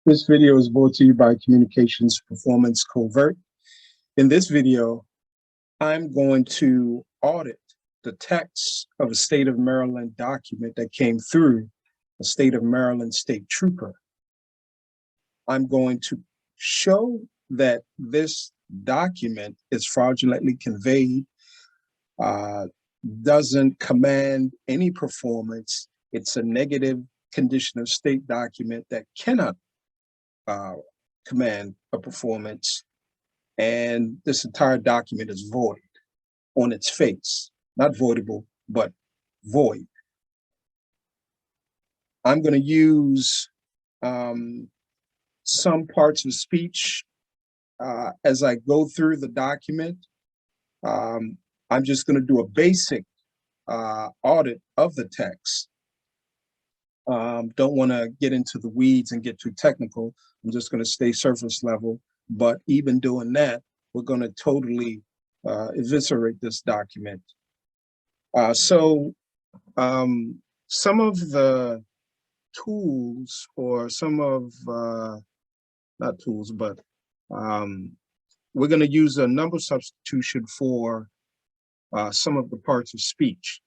This video is brought to you by Communications Performance Covert. In this video, I'm going to audit the text of a state of Maryland document that came through a state of Maryland state trooper. I'm going to show that this document is fraudulently conveyed, doesn't command any performance. It's a negative condition of state document that cannot command a performance, and this entire document is void on its face. Not voidable, but void. I'm going to use some parts of speech as I go through the document. I'm just going to do a basic audit of the text. Don't want to get into the weeds and get too technical. I'm just going to stay surface level. But even doing that, we're going to totally eviscerate this document. Some of the tools, or some of, not tools, but we're going to use a number substitution for some of the parts of speech.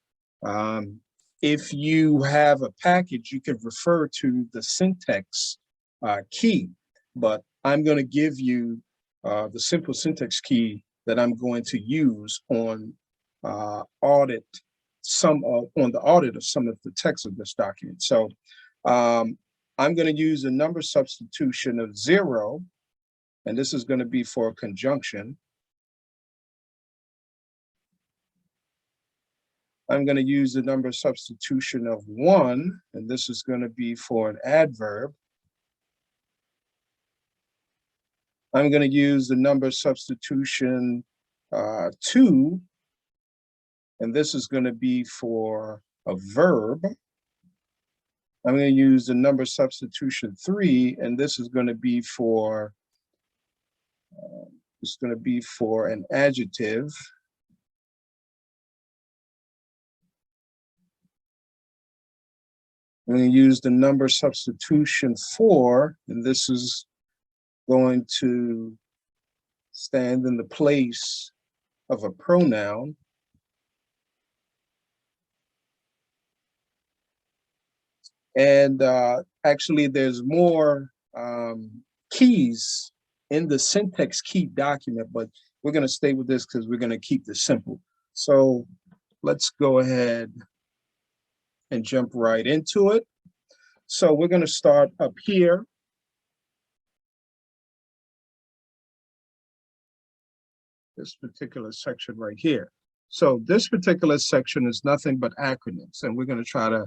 If you have a package, you could refer to the syntax key, but I'm going to give you the simple syntax key that I'm going to use on the audit of some of the text of this document. So I'm going to use a number substitution of 0, and this is going to be for a conjunction. I'm going to use the number substitution of 1, and this is going to be for an adverb. I'm going to use the number substitution 2, and this is going to be for a verb. I'm going to use the number substitution 3, and this is going to be for an adjective. I'm going to use the number substitution 4, and this is going to stand in the place of a pronoun. And actually, there's more keys in the syntax key document, but we're going to stay with this because we're going to keep this simple. So let's go ahead and jump right into it. So we're going to start up here. This particular section right here. So this particular section is nothing but acronyms, and we're going to try to,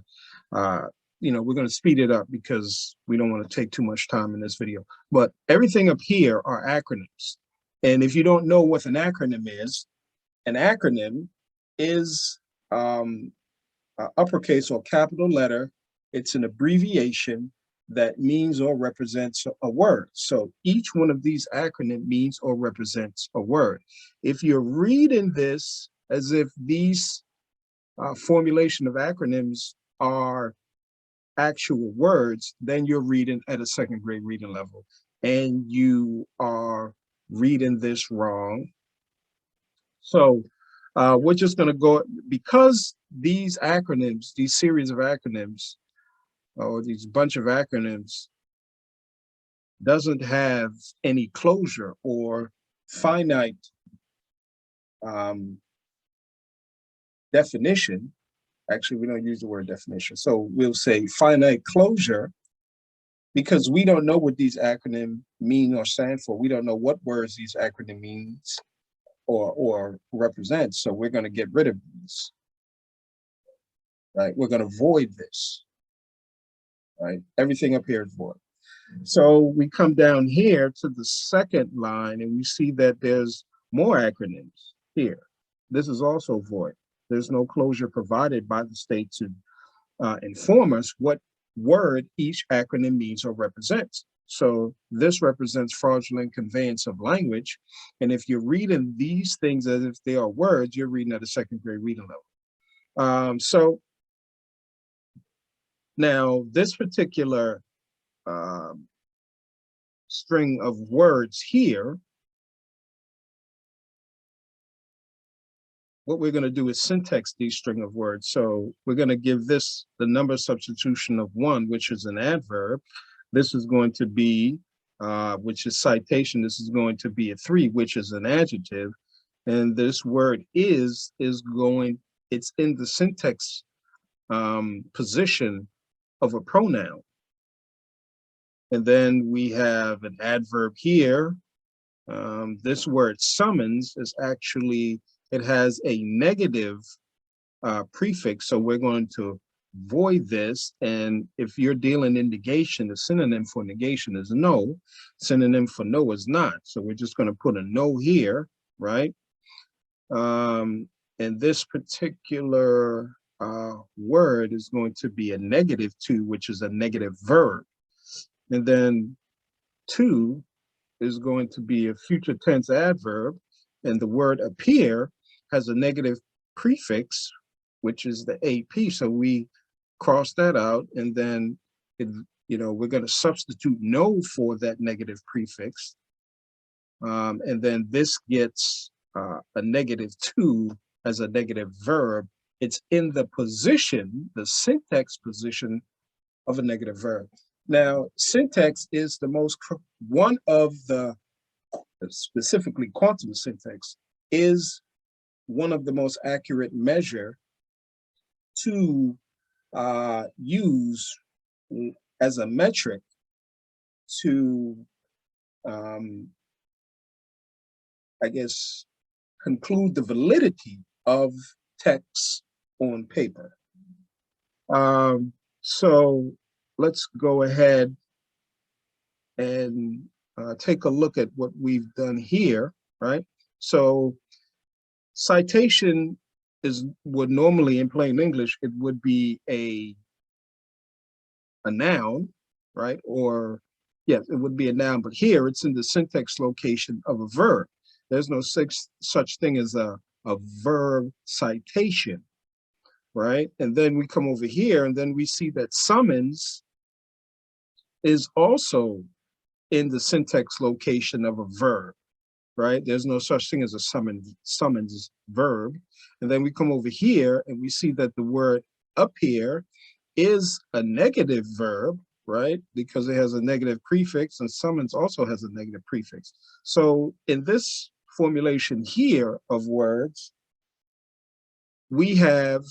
we're going to speed it up because we don't want to take too much time in this video. But everything up here are acronyms. And if you don't know what an acronym is uppercase or capital letter. It's an abbreviation that means or represents a word. So each one of these acronyms means or represents a word. If you're reading this as if these formulation of acronyms are actual words, then you're reading at a second grade reading level, and you are reading this wrong. So we're just going to go, because these acronyms, these series of acronyms, or these bunch of acronyms, doesn't have any closure or finite definition. Actually, we don't use the word definition. So we'll say finite closure, because we don't know what these acronyms mean or stand for. We don't know what words these acronym means or represent. So we're going to get rid of these. Right? We're going to void this. Right? Everything up here is void. So we come down here to the second line, and we see that there's more acronyms here. This is also void. There's no closure provided by the state to inform us what word each acronym means or represents. So this represents fraudulent conveyance of language. And if you're reading these things as if they are words, you're reading at a second grade reading level. So now this particular string of words here, what we're going to do is syntax these string of words. So we're going to give this the number substitution of 1, which is an adverb. This is going to be, which is citation. This is going to be a 3, which is an adjective. And this word is going, it's in the syntax position of a pronoun. And then we have an adverb here. This word summons is actually, it has a negative prefix, so we're going to void this. And if you're dealing in negation, the synonym for negation is no. Synonym for no is not. So we're just going to put a no here, right? And this particular word is going to be a -2, which is a negative verb. And then 2 is going to be a future tense adverb, and the word appear has a negative prefix, which is the AP. So we cross that out, and then we're going to substitute no for that negative prefix, and then this gets a -2 as a negative verb. It's in the position, the syntax position of a negative verb. Now, syntax is the most, one of the, specifically quantum syntax, is one of the most accurate measure to use as a metric to, I guess, conclude the validity of text on paper. So let's go ahead and take a look at what we've done here, right? So citation would normally, in plain English, it would be a noun, right? Or yes, it would be a noun, but here it's in the syntax location of a verb. There's no such thing as a verb citation, right? And then we come over here and then we see that summons is also in the syntax location of a verb, right? There's no such thing as a summons verb. And then we come over here and we see that the word appear is a negative verb, right? Because it has a negative prefix, and summons also has a negative prefix. So in this formulation here of words, we have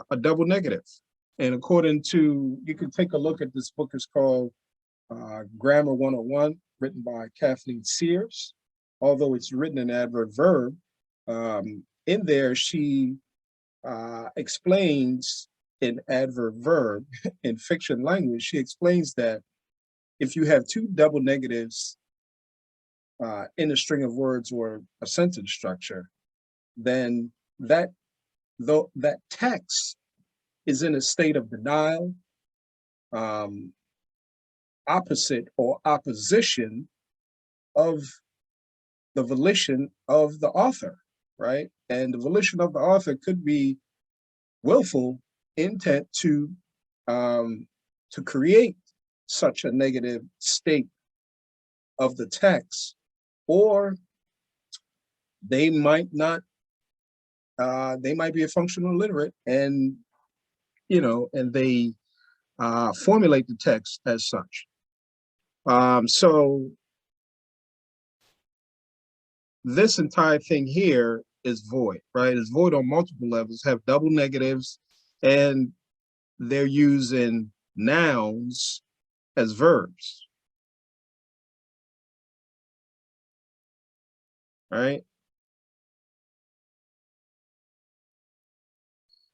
a double negative. And according to, you can take a look at this book, it's called Grammar 101, written by Kathleen Sears. Although it's written in adverb verb, in there she explains in adverb verb, in fiction language, she explains that if you have two double negatives in a string of words or a sentence structure, then that text is in a state of denial, opposite or opposition of the volition of the author, right? And the volition of the author could be willful intent to create such a negative state of the text, or they might not, they might be a functional illiterate, and and they formulate the text as such. So this entire thing here is void, right? It's void on multiple levels, have double negatives, and they're using nouns as verbs, right?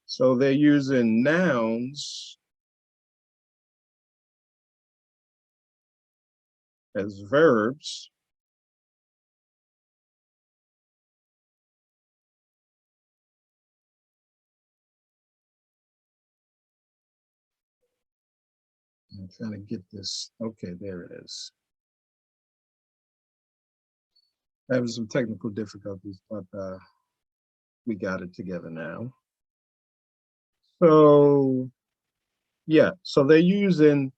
So they're using nouns as verbs. I'm trying to get this. Okay, there it is. Having some technical difficulties, but we got it together now. So yeah, so they're using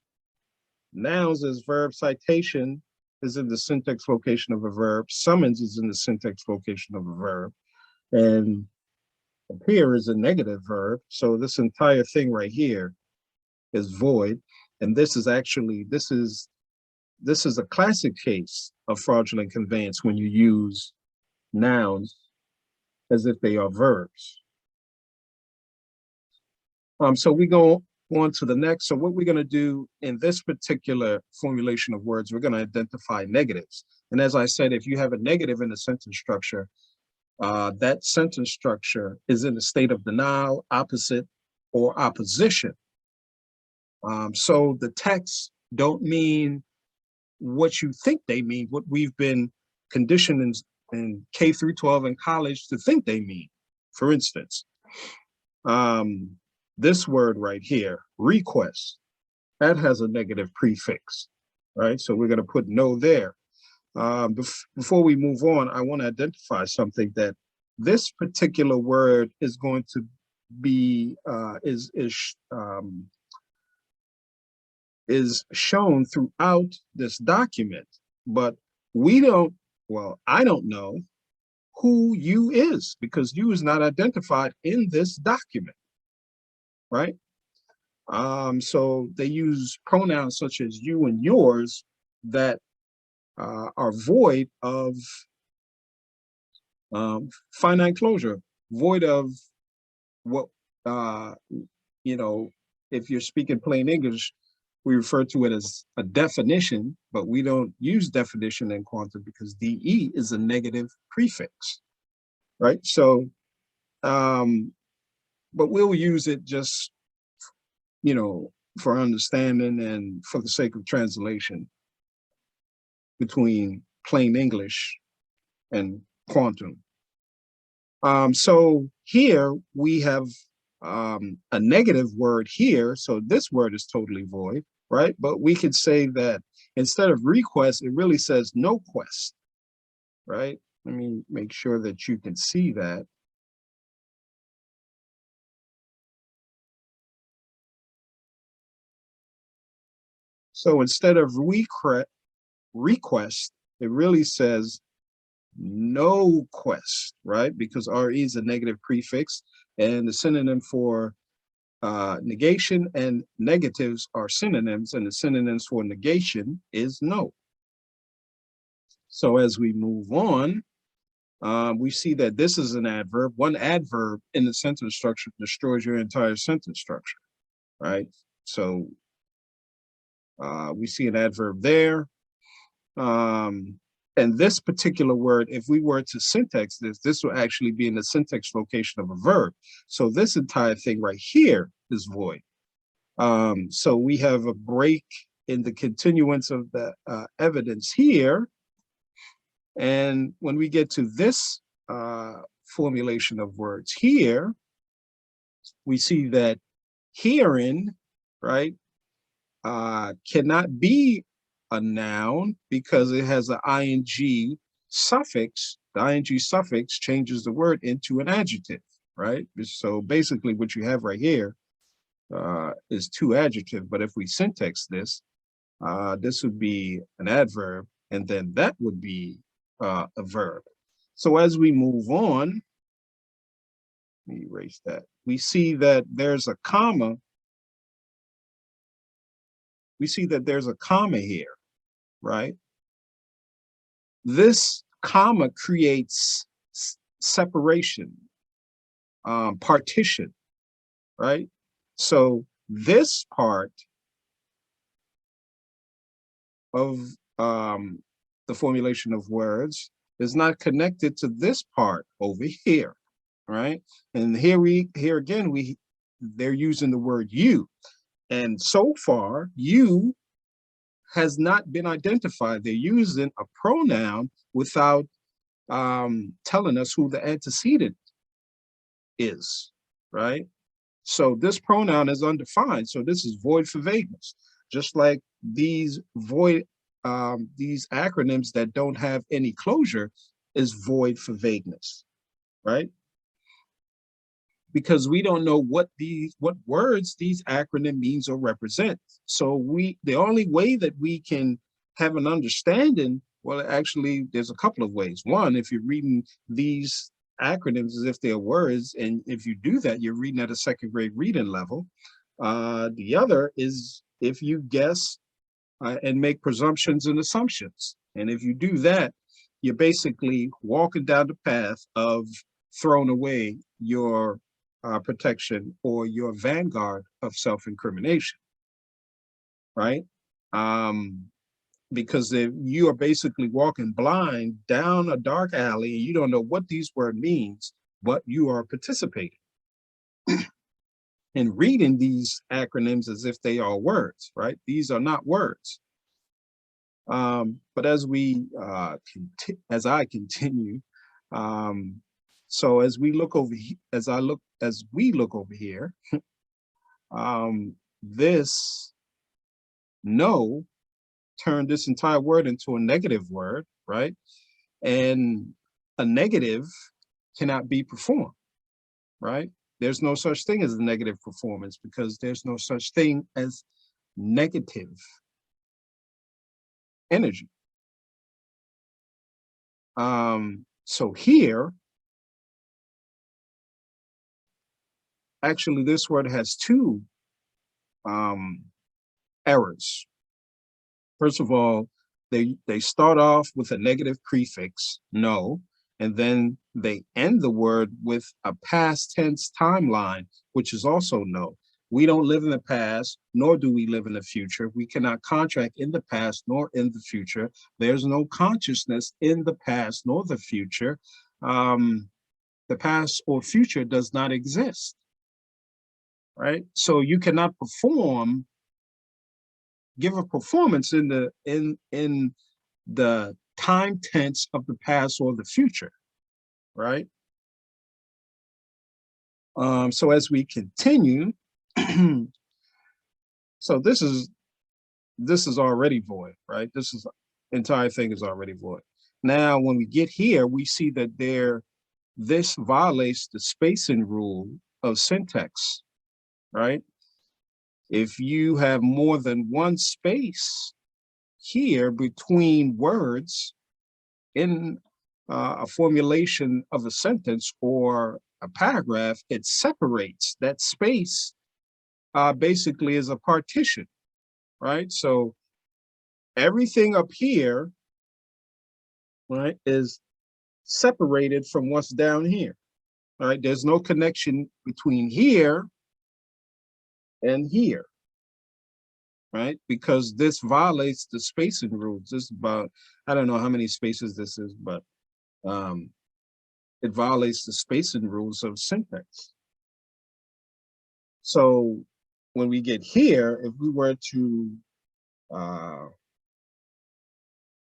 Nouns is verb. Citation is in the syntax location of a verb. Summons is in the syntax location of a verb. And appear is a negative verb. So this entire thing right here is void. And this is actually, this is a classic case of fraudulent conveyance when you use nouns as if they are verbs. So we go on to the next. So what we're going to do in this particular formulation of words, we're going to identify negatives. And as I said, if you have a negative in the sentence structure, that sentence structure is in a state of denial, opposite, or opposition. So the texts don't mean what you think they mean, what we've been conditioned in K through 12 in college to think they mean. For instance, this word right here, request, that has a negative prefix, right? So we're going to put no there. Before we move on, I want to identify something that this particular word is going to be, is shown throughout this document, but we don't, well, I don't know who you is because you is not identified in this document, right? So they use pronouns such as you and yours that are void of finite closure, void of what, you know, if you're speaking plain English, we refer to it as a definition, but we don't use definition in quantum because DE is a negative prefix, right? So, but we'll use it just, you know, for understanding and for the sake of translation between plain English and quantum. So here we have a negative word here. So this word is totally void, right? But we could say that instead of request, it really says no quest, right? Let me make sure that you can see that. So instead of request, it really says no quest, right? Because RE is a negative prefix, and the synonym for negation and negatives are synonyms, and the synonyms for negation is no. So as we move on, we see that this is an adverb. One adverb in the sentence structure destroys your entire sentence structure, right? So we see an adverb there. And this particular word, if we were to syntax this will actually be in the syntax location of a verb. So this entire thing right here is void. So we have a break in the continuance of the evidence here. And when we get to this formulation of words here, we see that herein, right, cannot be a noun because it has an ing suffix. The ing suffix changes the word into an adjective, right? So basically what you have right here is two adjectives, but if we syntax this, this would be an adverb, and then that would be a verb. So as we move on, let me erase that. We see that there's a comma. We see that there's a comma here, right? This comma creates separation, partition, right? So this part of the formulation of words is not connected to this part over here, right? And here again, they're using the word you. And so far, you has not been identified. They're using a pronoun without telling us who the antecedent is, right? So this pronoun is undefined. So this is void for vagueness, just like these these acronyms that don't have any closure is void for vagueness, right? because we don't know what words these acronym means or represent. So the only way that we can have an understanding, well, actually, there's a couple of ways. One, if you're reading these acronyms as if they're words, and if you do that, you're reading at a second grade reading level. The other is if you guess and make presumptions and assumptions. And if you do that, you're basically walking down the path of throwing away your protection or your vanguard of self-incrimination, right? Because if you are basically walking blind down a dark alley and you don't know what these words means, but you are participating in reading these acronyms as if they are words, right? These are not words. But as I continue, so as we look over, as we look over here, this no turned this entire word into a negative word, right? And a negative cannot be performed, right? There's no such thing as a negative performance because there's no such thing as negative energy. So here, actually, this word has two errors. First of all, they start off with a negative prefix, no, and then they end the word with a past tense timeline, which is also no. We don't live in the past, nor do we live in the future. We cannot contract in the past nor in the future. There's no consciousness in the past nor the future. The past or future does not exist, right? So you cannot give a performance in the time tense of the past or the future, right? So as we continue, so this is already void, right? Entire thing is already void. Now, when we get here, we see that this violates the spacing rule of syntax, right? If you have more than one space here between words in a formulation of a sentence or a paragraph, it separates that space basically as a partition, right? So everything up here, right, is separated from what's down here, right? There's no connection between here and here, right? Because this violates the spacing rules. This is about, I don't know how many spaces this is, but it violates the spacing rules of syntax. So when we get here, if we were to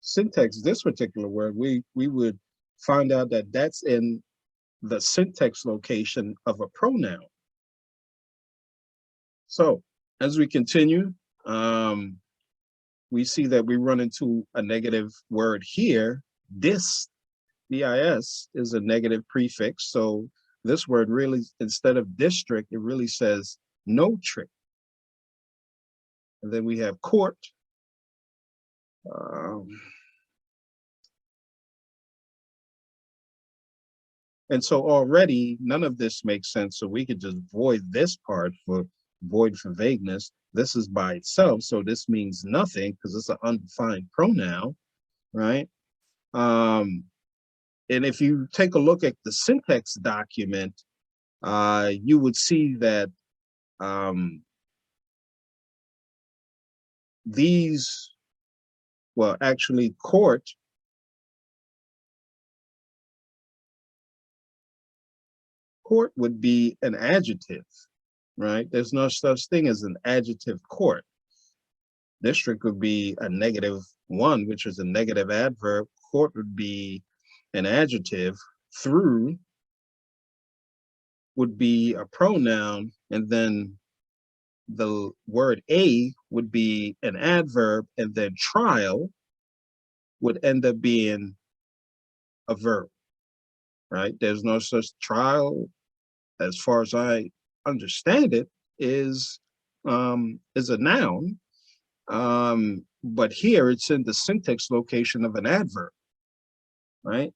syntax this particular word, we would find out that that's in the syntax location of a pronoun. So as we continue, we see that we run into a negative word here. Dis, D-I-S, is a negative prefix. So this word really, instead of district, it really says no trick. And then we have court. And so already none of this makes sense. So we could just void this part for void for vagueness. This is by itself. So this means nothing because it's an undefined pronoun, right? And if you take a look at the syntax document, you would see that these, well, actually court would be an adjective, right? There's no such thing as an adjective court. District would be a -1, which is a negative adverb. Court would be an adjective. Through would be a pronoun, and then the word a would be an adverb, and then trial would end up being a verb, right? There's no such trial as far as I understand it, is a noun. But here it's in the syntax location of an adverb, right?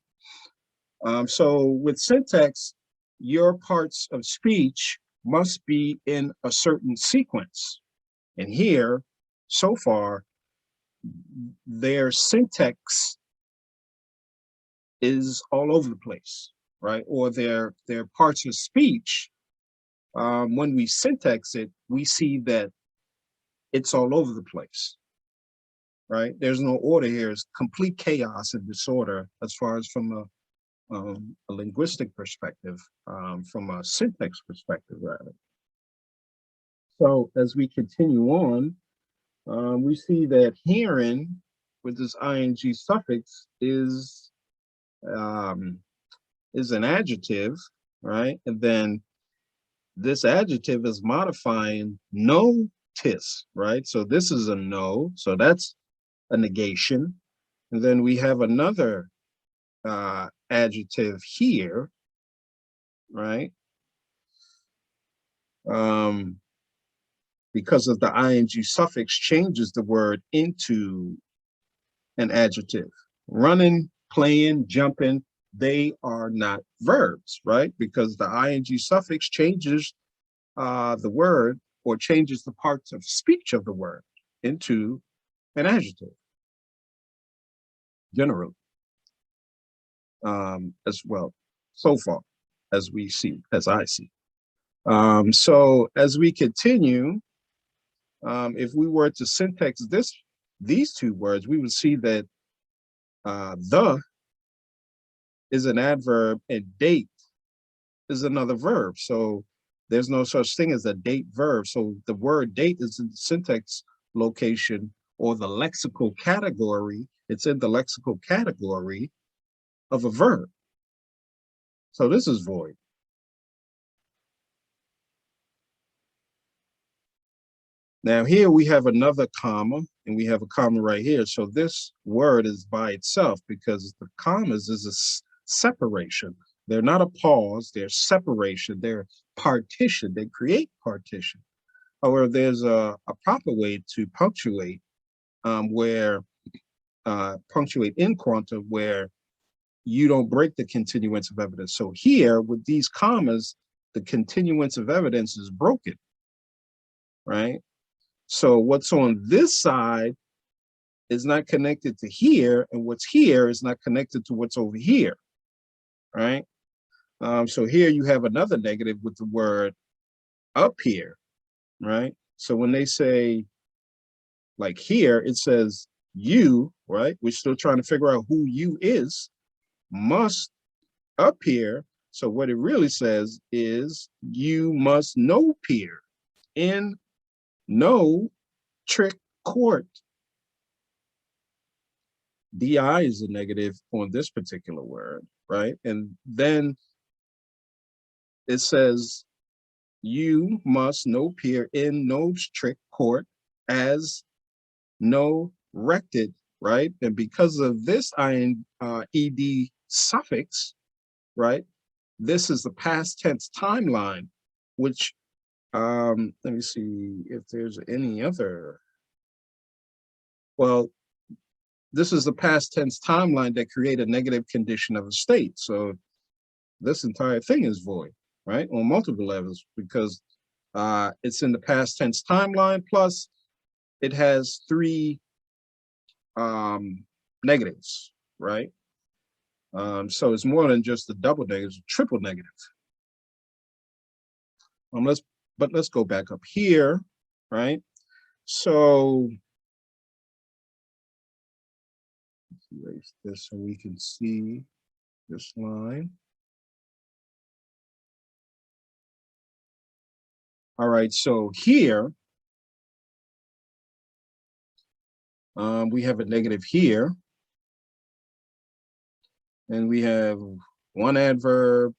So with syntax, your parts of speech must be in a certain sequence. And here, so far, their syntax is all over the place, right? Or their parts of speech, when we syntax it, we see that it's all over the place, right? There's no order here. It's complete chaos and disorder as far as from a linguistic perspective, from a syntax perspective, rather. So as we continue on, we see that hearing with this ing suffix is an adjective, right? And then this adjective is modifying notice, right? So this is a no, so that's a negation. And then we have another adjective here, right? Because of the ing suffix changes the word into an adjective. Running, playing, jumping, they are not verbs, right? Because the ing suffix changes the word, or changes the parts of speech of the word into an adjective, generally, as well, so far, as we see, as I see. So as we continue, if we were to syntax these two words, we would see that the is an adverb and date is another verb. So there's no such thing as a date verb. So the word date is in the syntax location, or the lexical category. It's in the lexical category of a verb. So this is void. Now here we have another comma, and we have a comma right here. So this word is by itself, because the commas is a separation. They're not a pause, they're separation, they're partition, they create partition. However, there's a proper way to punctuate, where punctuate in quanta, where you don't break the continuance of evidence. So here with these commas, the continuance of evidence is broken, right? So what's on this side is not connected to here, and what's here is not connected to what's over here, right? So here you have another negative with the word up here, right? So when they say, like here, it says you, right? We're still trying to figure out who you is, must up here. So what it really says is you must no peer in no trick court. DI is a negative on this particular word, right? And then it says you must no peer in no trick court as no rected, right? And because of this ed suffix, right, this is the past tense timeline, which let me see if there's any other. Well, this is the past tense timeline that create a negative condition of a state. So this entire thing is void, right? On multiple levels, because it's in the past tense timeline, plus it has three negatives, right? So it's more than just a double negative, it's a triple negative. Let's go back up here, right? So let's erase this so we can see this line. All right, so here we have a negative here, and we have one adverb.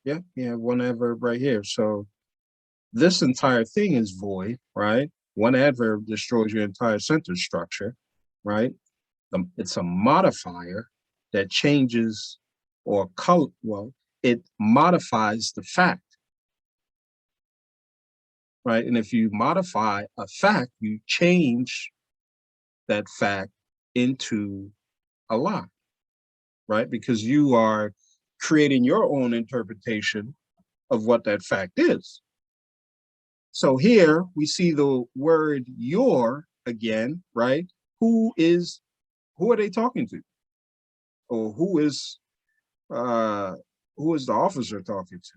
Yeah, we have one adverb right here. So this entire thing is void, right? One adverb destroys your entire sentence structure, right? It's a modifier that changes or color, well, it modifies the fact, right? And if you modify a fact, you change that fact into a lie, right? Because you are creating your own interpretation of what that fact is. So here we see the word your again, right? Who are they talking to? Or who is the officer talking to?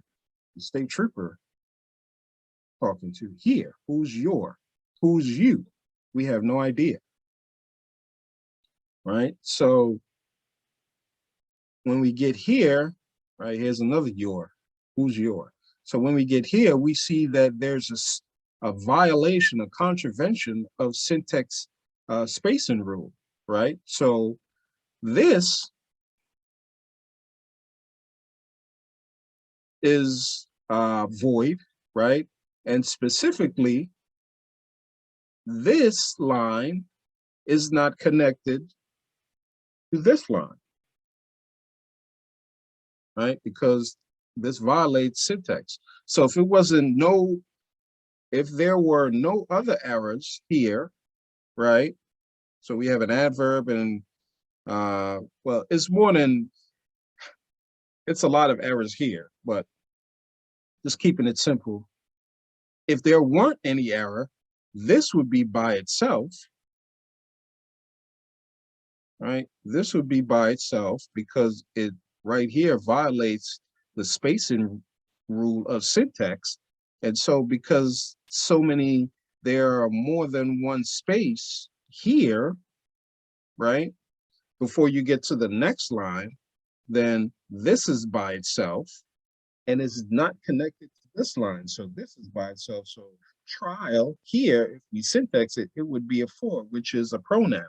The state trooper talking to here. Who's you? We have no idea, right? So when we get here, right, here's another your. Who's your? So when we get here, we see that there's a violation, a contravention of syntax spacing rule, right? So this is void, right? And specifically, this line is not connected to this line, right? Because this violates syntax. So if there were no other errors here, right? So we have an adverb and well, it's a lot of errors here, but just keeping it simple. If there weren't any error, this would be by itself, right? This would be by itself because it right here violates the spacing rule of syntax. And so because there are more than one space here, right? Before you get to the next line, then this is by itself and is not connected to this line. So this is by itself. So trial here, if we syntax it, it would be a for, which is a pronoun,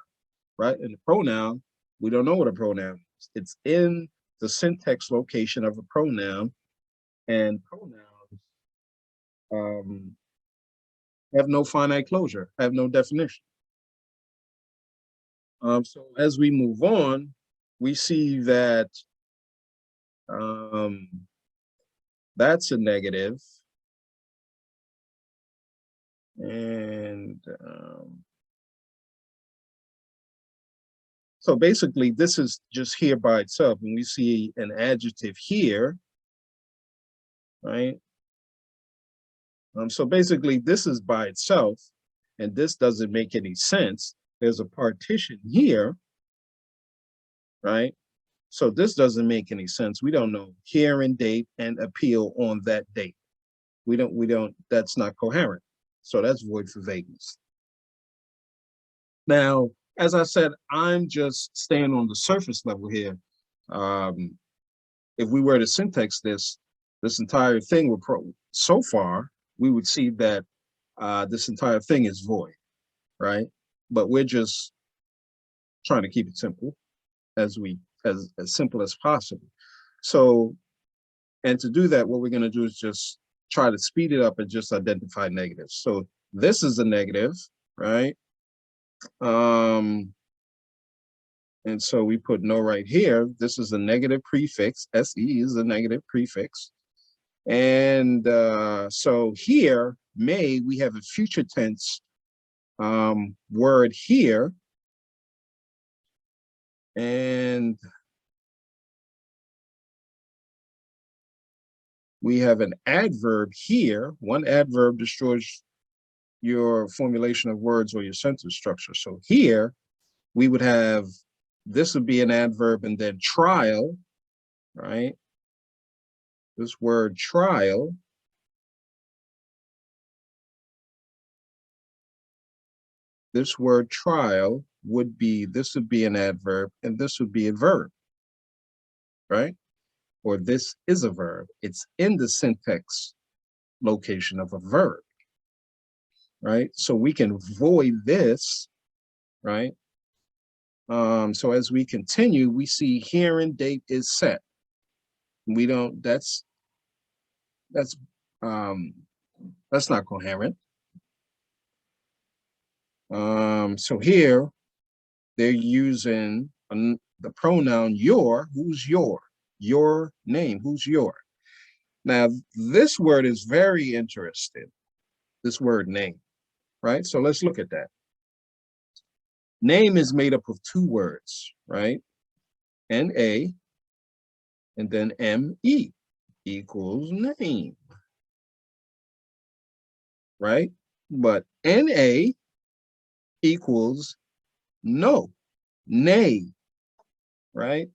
right? And the pronoun, we don't know what a pronoun is. It's in the syntax location of a pronoun, and pronouns have no finite closure, have no definition. So as we move on, we see that that's a negative. And so basically, this is just here by itself. And we see an adjective here, right? So basically, this is by itself, and this doesn't make any sense. There's a partition here, right? So this doesn't make any sense. We don't know hearing date and appeal on that date. That's not coherent. So that's void for vagueness. Now, as I said, I'm just staying on the surface level here. If we were to syntax this entire thing so far, we would see that this entire thing is void, right? But we're just trying to keep it simple as simple as possible. So, and to do that, what we're going to do is just try to speed it up and just identify negatives. So this is a negative, right? And so we put no right here. This is a negative prefix. SE is a negative prefix. And so here, may, we have a future tense word here. And we have an adverb here. One adverb destroys your formulation of words or your sentence structure. So here we would have, this would be an adverb and then trial, right? This word trial. This word trial would be, this would be an adverb and this would be a verb, right? Or this is a verb. It's in the syntax location of a verb, right? So we can void this, right? So as we continue, we see hearing date is set. We don't, that's not coherent. So here they're using the pronoun your. Who's your? your name. Who's your? Now, this word is very interesting, this word name, right? So let's look at that. Name is made up of two words, right? N-A and then M-E equals name, right? But N-A equals no, nay, right?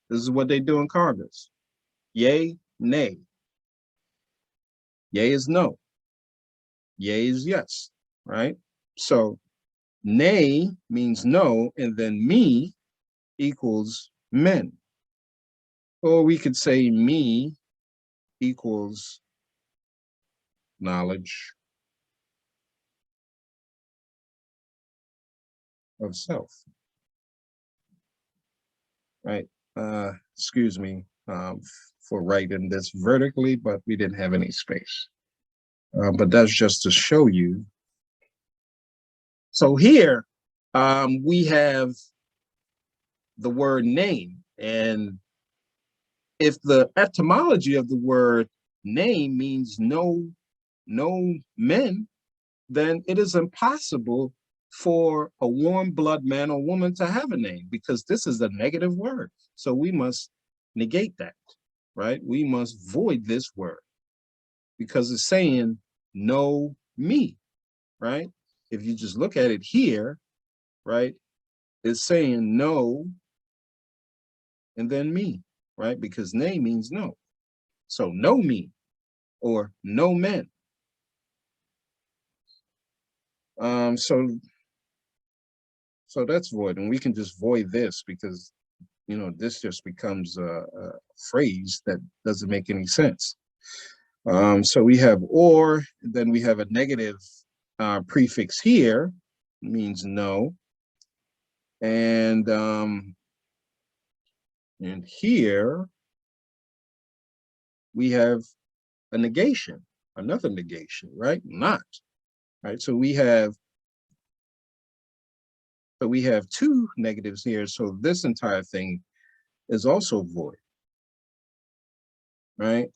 This is what they do in Congress. Yay, nay. Yay is no. Yay is yes, right? So nay means no, and then me equals men. Or we could say me equals knowledge of self, right? Excuse me for writing this vertically, but we didn't have any space. But that's just to show you. So here we have the word name, and if the etymology of the word name means no men, then it is impossible for a warm blood man or woman to have a name, because this is a negative word. So we must negate that, right? We must void this word because it's saying no me, right? If you just look at it here, right, it's saying no and then me, right? Because name means no. So no me or no men. So that's void, and we can just void this because, you know, this just becomes a phrase that doesn't make any sense. So we have or, then we have a negative prefix here, means no, and here we have a negation, another negation, right? Not, right? So we have two negatives here. So this entire thing is also void, right?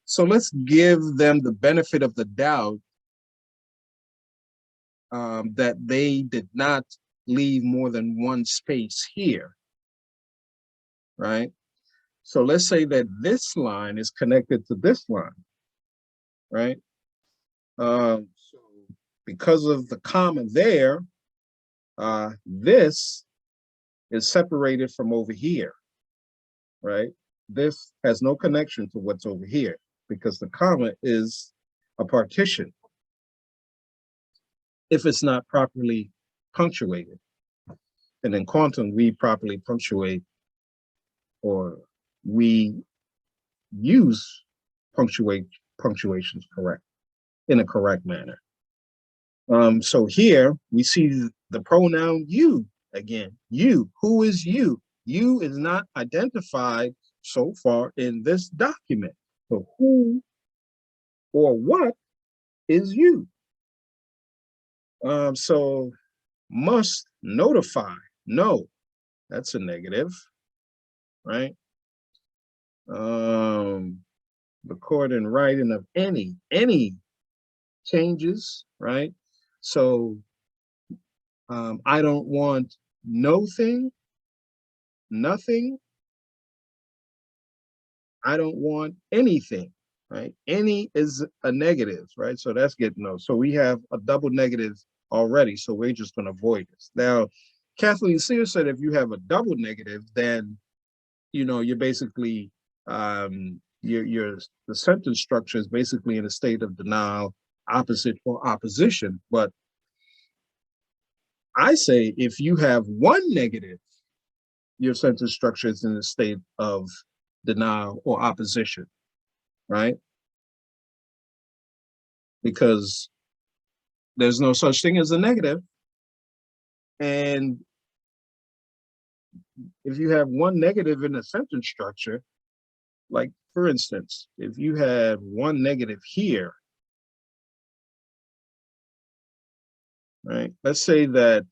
So let's give them the benefit of the doubt that they did not leave more than one space here, right? So let's say that this line is connected to this line, right? So because of the comma there, this is separated from over here, right? This has no connection to what's over here because the comma is a partition if it's not properly punctuated. And in quantum, we properly punctuate, or we use punctuations correct, in a correct manner. So here we see the pronoun you again. You, who is you? You is not identified so far in this document. So who or what is you? So must notify. No, that's a negative, right? Record and writing of any changes, right? So I don't want nothing, I don't want anything, right? Any is a negative, right? So that's getting no. So we have a double negative already. So we're just going to avoid this. Now, Kathleen Sears said if you have a double negative, then, you know, you're basically, the sentence structure is basically in a state of denial, opposite, or opposition. But I say if you have one negative, your sentence structure is in a state of denial or opposition, right? Because there's no such thing as a negative. And if you have one negative in a sentence structure, like for instance, if you had one negative here, right? Let's say that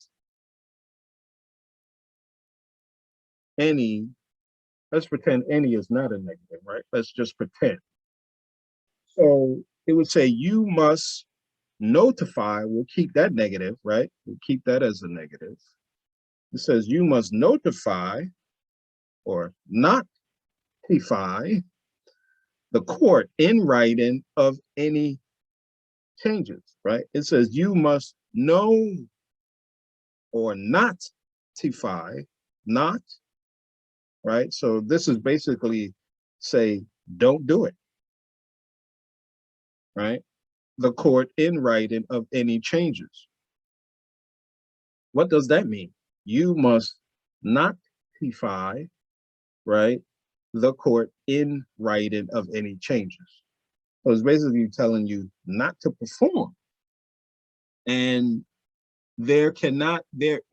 any Let's pretend any is not a negative, right? Let's just pretend. So it would say you must notify, we'll keep that negative, right? We'll keep that as a negative. It says you must notify or notify the court in writing of any changes, right? It says you must know or notify, not, right? So this is basically say, don't do it, right? The court in writing of any changes. What does that mean? You must notify, right, the court in writing of any changes. So it's basically telling you not to perform. And there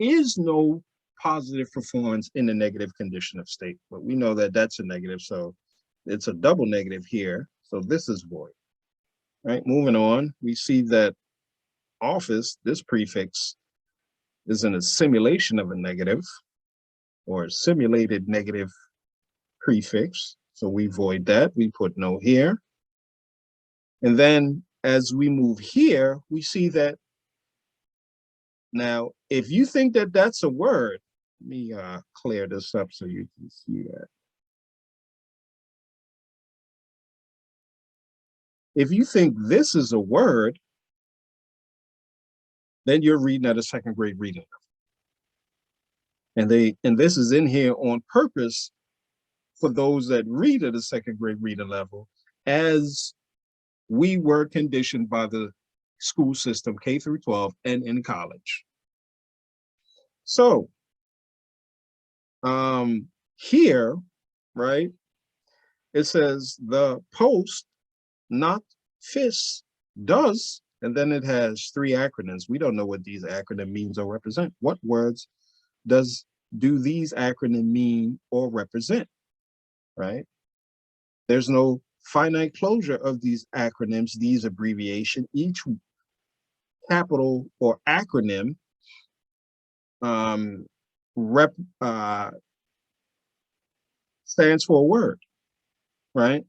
is no positive performance in the negative condition of state, but we know that that's a negative, so it's a double negative here. So this is void, right? Moving on, we see that office, this prefix, is in a simulation of a negative or a simulated negative prefix. So we void that, we put no here. And then as we move here, we see that now, if you think that that's a word, let me clear this up so you can see that. If you think this is a word, then you're reading at a second grade reading level. And this is in here on purpose for those that read at a second grade reading level, as we were conditioned by the school system, K through 12 and in college. So here, right, it says the post, not FIS, does, and then it has three acronyms. We don't know what these acronyms means or represent. What words do these acronyms mean or represent, right? There's no finite closure of these acronyms, these abbreviations. Each capital or acronym stands for a word, right?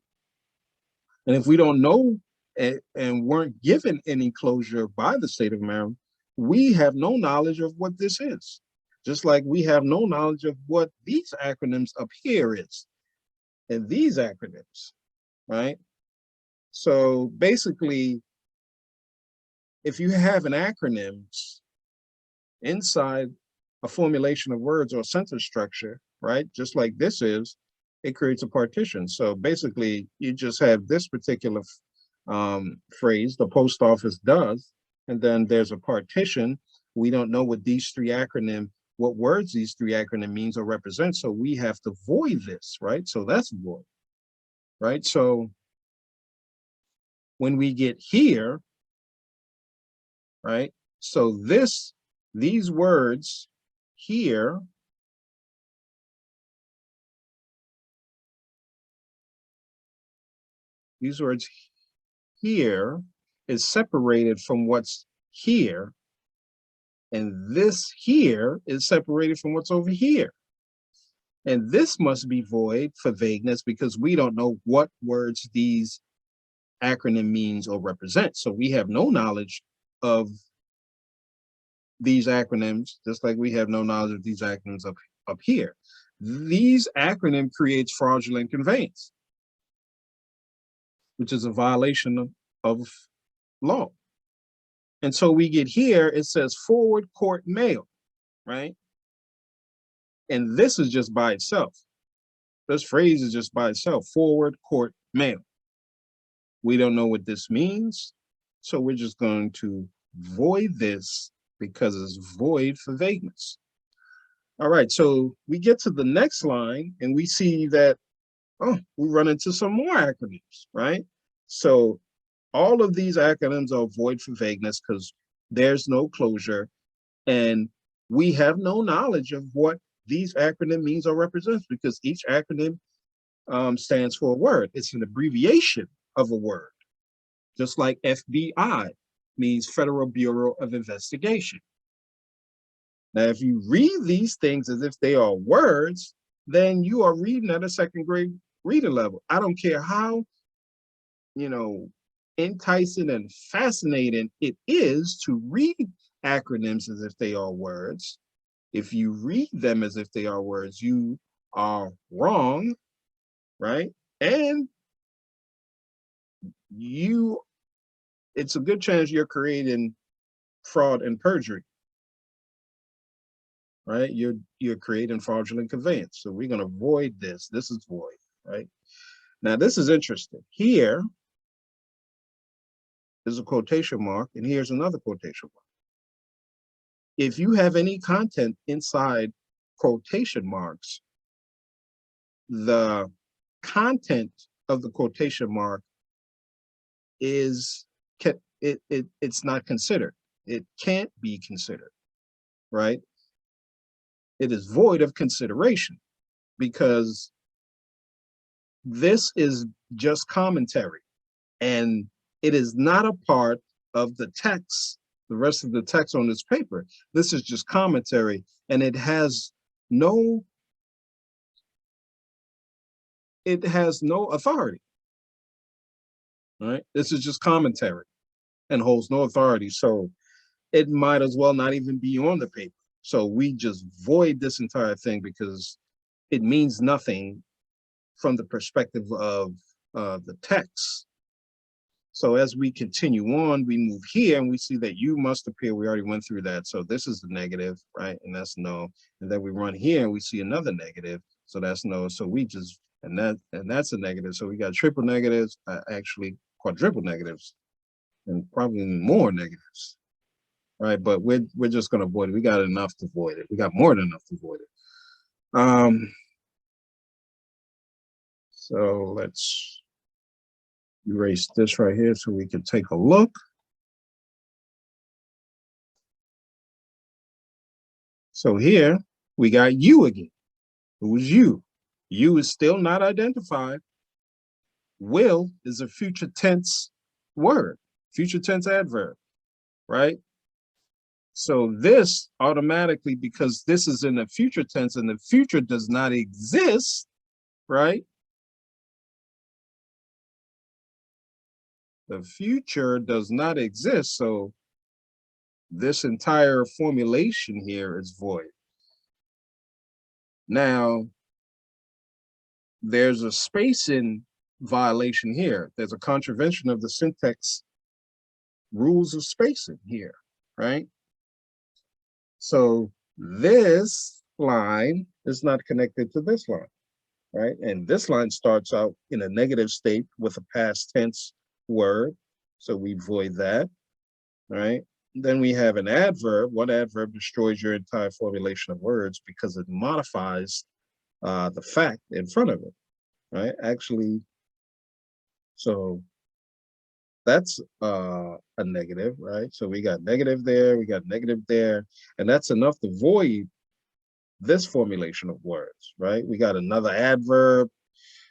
And if we don't know and weren't given any closure by the state of Maryland, we have no knowledge of what this is. Just like we have no knowledge of what these acronyms up here is, and these acronyms, right? So basically, if you have an acronym inside a formulation of words or sentence structure, right, just like this is, it creates a partition. So basically, you just have this particular phrase, the post office does, and then there's a partition. We don't know what these three acronyms, what words these three acronyms means or represent, so we have to void this, right? So that's void, right? So when we get here, right? So these words here, these words here is separated from what's here, and this here is separated from what's over here. And this must be void for vagueness because we don't know what words these acronym means or represent. So we have no knowledge of these acronyms, just like we have no knowledge of these acronyms up here. These acronym creates fraudulent conveyance, which is a violation of law. And so we get here, it says forward court mail, right? And this is just by itself. This phrase is just by itself, forward court mail. We don't know what this means, so we're just going to void this because it's void for vagueness. All right, so we get to the next line and we see that, oh, we run into some more acronyms, right? So all of these acronyms are void for vagueness because there's no closure and we have no knowledge of what these acronym means or represents because each acronym stands for a word. It's an abbreviation of a word, just like FBI means Federal Bureau of Investigation. Now, if you read these things as if they are words, then you are reading at a second grade reading level. I don't care how, enticing and fascinating it is to read acronyms as if they are words. If you read them as if they are words, you are wrong, right? And it's a good chance you're creating fraud and perjury, right? You're creating fraudulent conveyance. So we're going to void this. This is void, right? Now, this is interesting. Here is a quotation mark, and here's another quotation mark. If you have any content inside quotation marks, the content of the quotation mark is it's not considered. It can't be considered, right? It is void of consideration because this is just commentary and it is not a part of the text, the rest of the text on this paper. This is just commentary and it has no authority, right? This is just commentary and holds no authority. So it might as well not even be on the paper. So we just void this entire thing because it means nothing from the perspective of the text. So as we continue on, we move here and we see that you must appear. We already went through that. So this is the negative, right? And that's no. And then we run here and we see another negative. So that's no. So we just, and that's a negative. So we got triple negatives, actually quadruple negatives, and probably more negatives. Right, but we're just going to avoid it. We got enough to avoid it. We got more than enough to avoid it. So let's erase this right here so we can take a look. So here we got you again. Who's you? You is still not identified. Will is a future tense word, future tense adverb, right? So this automatically, because this is in the future tense and the future does not exist, right? The future does not exist. So this entire formulation here is void. Now, there's a spacing violation here. There's a contravention of the syntax rules of spacing here, right? So this line is not connected to this line, right? And this line starts out in a negative state with a past tense word. So we void that, right? Then we have an adverb. One adverb destroys your entire formulation of words because it modifies the fact in front of it, right? Actually, so that's a negative, right? So we got negative there, we got negative there, and that's enough to void this formulation of words, right? We got another adverb.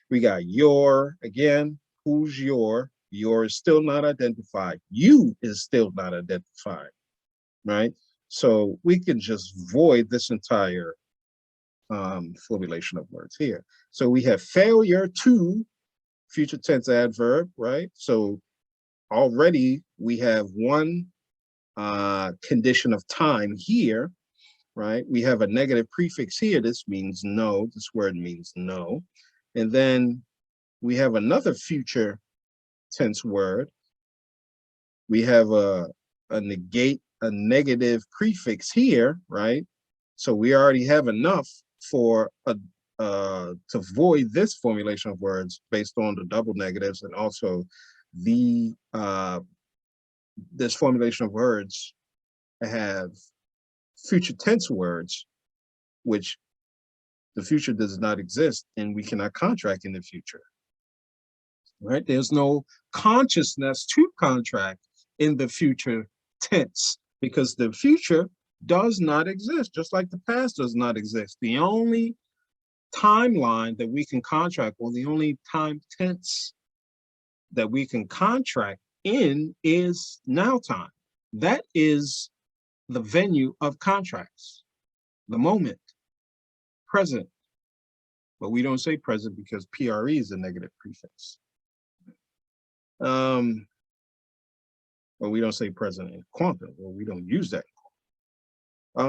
We got your, again, who's your? Your is still not identified. You is still not identified, right? So we can just void this entire formulation of words here. So we have failure to future tense adverb, right? So already we have one condition of time here, right? We have a negative prefix here. This means no. This word means no. And then we have another future tense word. We have a negative prefix here, right? So we already have enough for to void this formulation of words based on the double negatives, and also the this formulation of words have future tense words, which the future does not exist, and we cannot contract in the future. Right? There's no consciousness to contract in the future tense because the future does not exist, just like the past does not exist. The only timeline that we can contract, or the only time tense that we can contract in, is now time. That is the venue of contracts, the moment, present, but we don't say present because PRE is a negative prefix. But we don't say present in quantum, or we don't use that.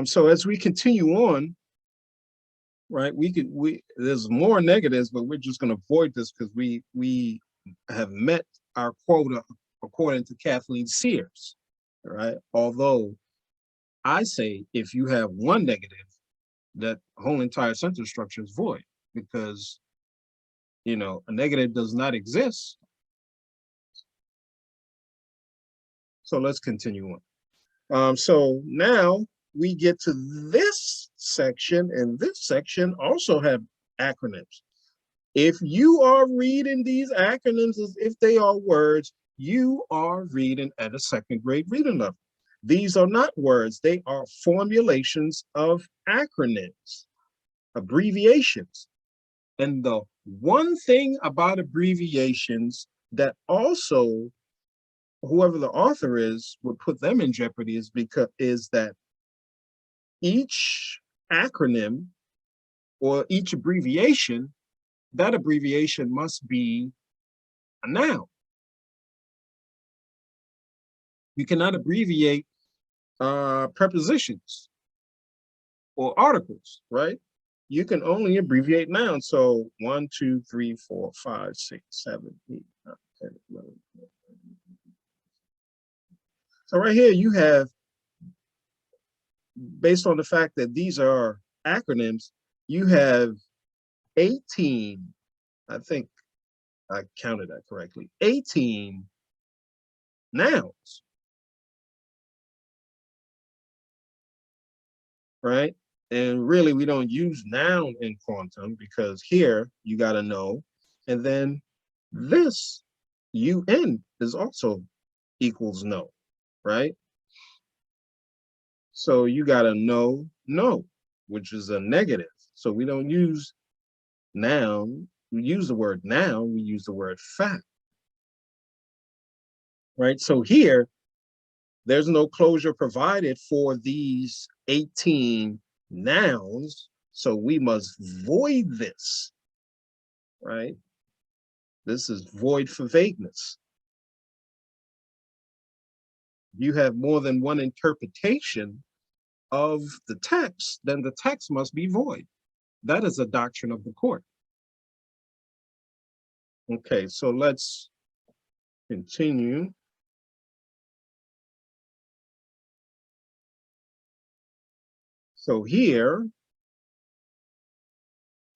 So as we continue on, right, there's more negatives, but we're just going to avoid this because we have met our quota according to Kathleen Sears, right? Although I say if you have one negative, that whole entire sentence structure is void, because a negative does not exist. So let's continue on. So now we get to this section, and this section also have acronyms. If you are reading these acronyms as if they are words, you are reading at a second grade reading level. These are not words, they are formulations of acronyms, abbreviations. And the one thing about abbreviations that also whoever the author is would put them in jeopardy is that each acronym or each abbreviation, that abbreviation must be a noun. You cannot abbreviate prepositions or articles, right? You can only abbreviate nouns. So 1, 2, 3, 4, 5, 6, 7, 8, 9, 10, 11, 12. So right here you have, based on the fact that these are acronyms, you have 18, I think I counted that correctly, 18 nouns, right? And really we don't use noun in quantum because here you got to know, and then this UN is also equals no, right? So you got to know no, which is a negative. So we don't use noun, we use the word noun, we use the word fact, right? So here, there's no closure provided for these 18 nouns, so we must void this, right? This is void for vagueness. You have more than one interpretation of the text, then the text must be void. That is a doctrine of the court. Okay, so let's continue. So here,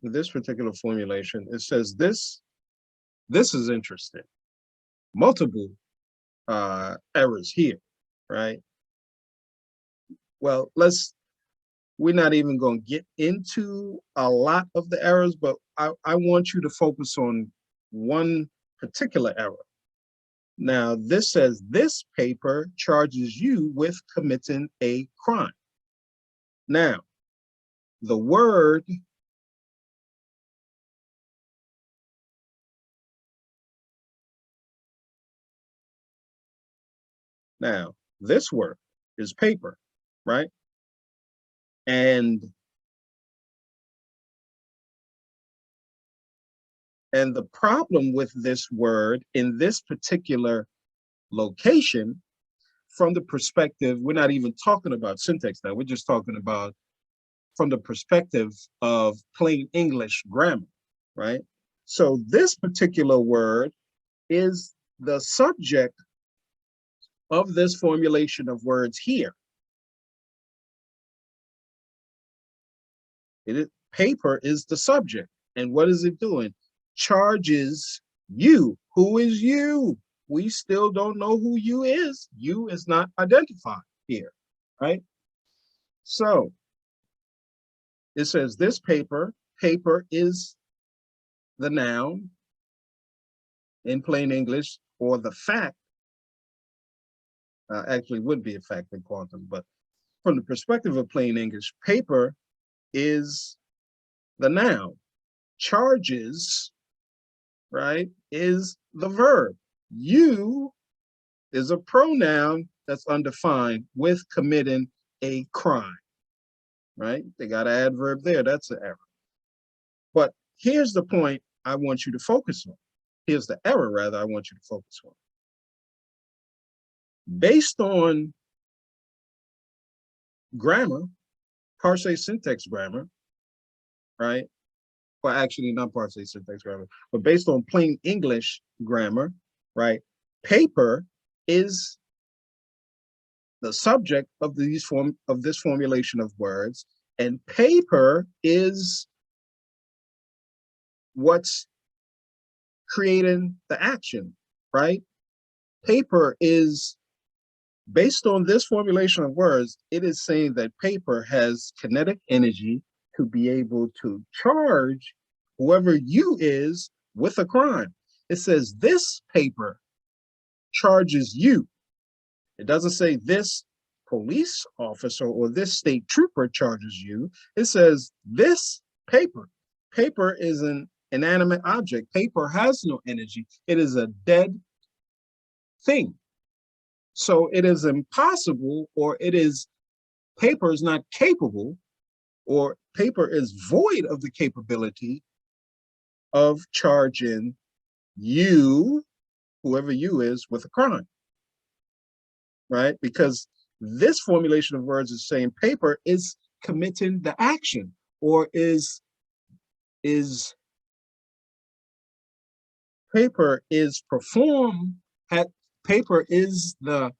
this particular formulation, it says this is interesting. Multiple errors here, right? Well, we're not even going to get into a lot of the errors, but I want you to focus on one particular error. Now, this says this paper charges you with committing a crime. Now, the word now, this word is paper, right? And the problem with this word in this particular location, from the perspective, we're not even talking about syntax now, we're just talking about from the perspective of plain English grammar, right? So this particular word is the subject of this formulation of words here. Paper is the subject. And what is it doing? Charges you. Who is you? We still don't know who you is. You is not identified here, right? So it says this paper is the noun in plain English, or the fact, actually would be a fact in quantum, but from the perspective of plain English, paper is the noun. Charges, right, is the verb. You is a pronoun that's undefined with committing a crime, right? They got an adverb there, that's an error. But here's the point I want you to focus on. Here's the error, rather, I want you to focus on. Based on grammar, parse syntax grammar, right? Well, actually, not parse syntax grammar, but based on plain English grammar, right? Paper is the subject of this formulation of words, and paper is what's creating the action, right? Paper is, based on this formulation of words, it is saying that paper has kinetic energy to be able to charge whoever you is with a crime. It says this paper charges you. It doesn't say this police officer or this state trooper charges you. It says this paper. Paper is an inanimate object. Paper has no energy. It is a dead thing. So it is impossible, or paper is not capable, or paper is void of the capability of charging you, whoever you is, with a crime, right? Because this formulation of words is saying paper is committing the action, or paper is paper is the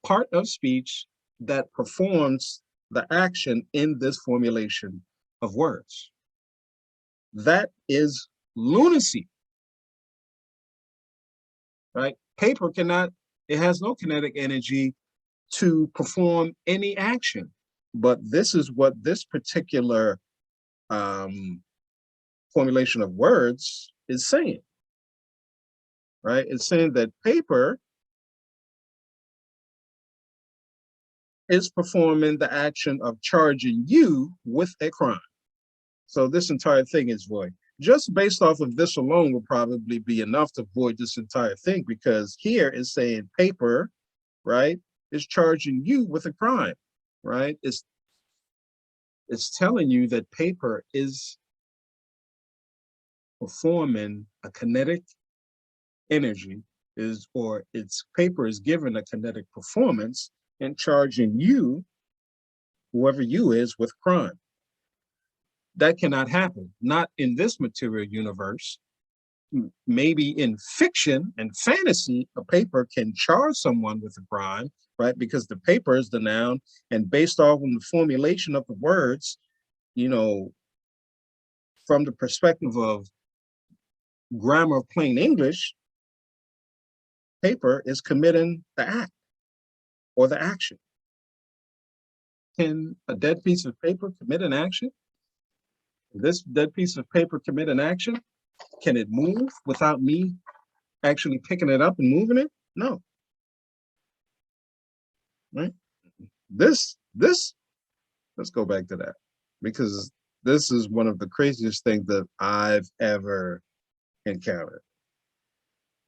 part of speech that performs the action in this formulation of words. That is lunacy, right? Paper cannot, it has no kinetic energy to perform any action. But this is what this particular formulation of words is saying, right? It's saying that paper is performing the action of charging you with a crime. So this entire thing is void. Just based off of this alone will probably be enough to void this entire thing, because here is saying paper, right, is charging you with a crime, right? It's telling you that paper is performing a kinetic energy, paper is given a kinetic performance and charging you, whoever you is, with crime. That cannot happen, not in this material universe. Maybe in fiction and fantasy, a paper can charge someone with a crime, right? Because the paper is the noun, and based off on the formulation of the words, from the perspective of grammar of plain English, paper is committing the act or the action. Can a dead piece of paper commit an action? This dead piece of paper commit an action? Can it move without me actually picking it up and moving it? No. Right? Let's go back to that, because this is one of the craziest things that I've ever encountered.